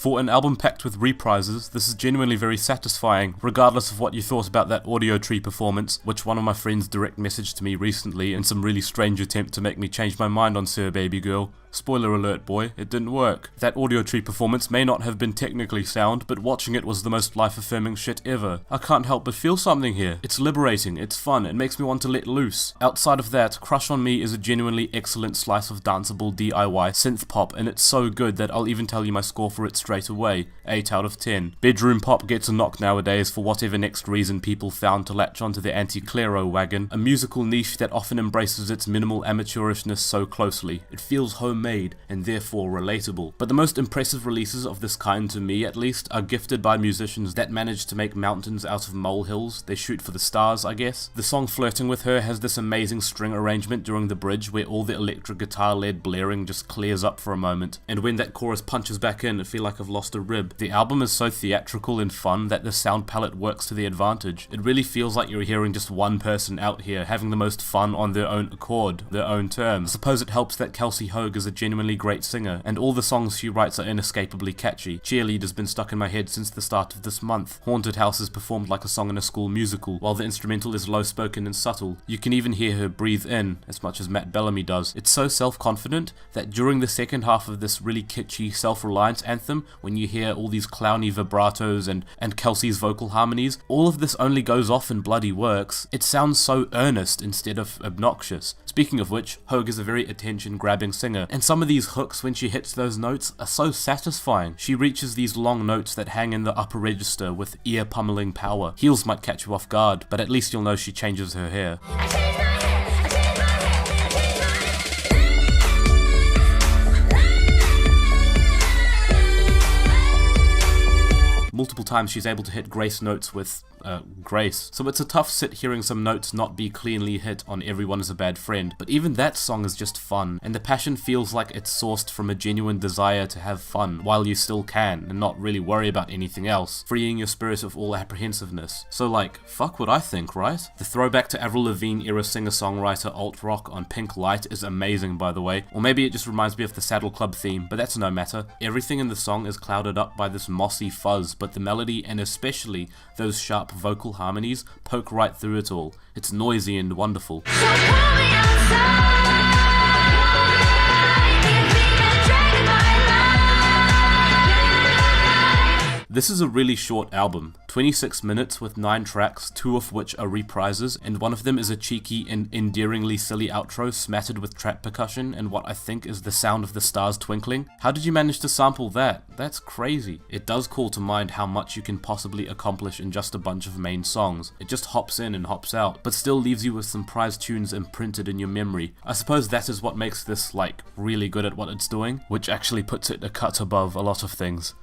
For an album packed with reprises, this is genuinely very satisfying, regardless of what you thought about that Audio Tree performance, which one of my friends direct messaged to me recently in some really strange attempt to make me change my mind on Sir Babygirl. Spoiler alert, boy, it didn't work. That Audio Tree performance may not have been technically sound, but watching it was the most life-affirming shit ever. I can't help but feel something here. It's liberating, it's fun, it makes me want to let loose. Outside of that, Crush on Me is a genuinely excellent slice of danceable DIY synthpop, and it's so good that I'll even tell you my score for it straight away, 8 out of 10. Bedroom pop gets a knock nowadays for whatever next reason people found to latch onto the anti-Clairo wagon, a musical niche that often embraces its minimal amateurishness so closely. It feels homemade and therefore relatable. But the most impressive releases of this kind, to me at least, are gifted by musicians that manage to make mountains out of molehills. They shoot for the stars, I guess. The song Flirting With Her has this amazing string arrangement during the bridge where all the electric guitar-led blaring just clears up for a moment, and when that chorus punches back in, I feel like I've lost a rib. The album is so theatrical and fun that the sound palette works to the advantage. It really feels like you're hearing just one person out here having the most fun on their own accord, their own terms. I suppose it helps that Kelsey Hoag is a genuinely great singer, and all the songs she writes are inescapably catchy. Cheerleader's been stuck in my head since the start of this month. Haunted House is performed like a song in a school musical, while the instrumental is low-spoken and subtle. You can even hear her breathe in, as much as Matt Bellamy does. It's so self-confident that during the second half of this really kitschy self-reliance anthem, when you hear all these clowny vibratos and Kelsey's vocal harmonies, all of this only goes off and bloody works. It sounds so earnest instead of obnoxious. Speaking of which, Hoag is a very attention-grabbing singer, and some of these hooks when she hits those notes are so satisfying. She reaches these long notes that hang in the upper register with ear-pummeling power. Heels might catch you off guard, but at least you'll know she changes her hair. Multiple times she's able to hit grace notes with grace. So it's a tough sit hearing some notes not be cleanly hit on Everyone Is a Bad Friend, but even that song is just fun, and the passion feels like it's sourced from a genuine desire to have fun while you still can and not really worry about anything else, freeing your spirit of all apprehensiveness. So like, fuck what I think, right? The throwback to Avril Lavigne era singer-songwriter alt-rock on Pink Lite is amazing, by the way, or maybe it just reminds me of the Saddle Club theme, but that's no matter. Everything in the song is clouded up by this mossy fuzz, but the melody and especially those sharp vocal harmonies poke right through it all. It's noisy and wonderful. This is a really short album, 26 minutes with 9 tracks, 2 of which are reprises, and one of them is a cheeky and endearingly silly outro smattered with trap percussion and what I think is the sound of the stars twinkling. How did you manage to sample that? That's crazy. It does call to mind how much you can possibly accomplish in just a bunch of main songs. It just hops in and hops out, but still leaves you with some prize tunes imprinted in your memory. I suppose that is what makes this, like, really good at what it's doing, which actually puts it a cut above a lot of things.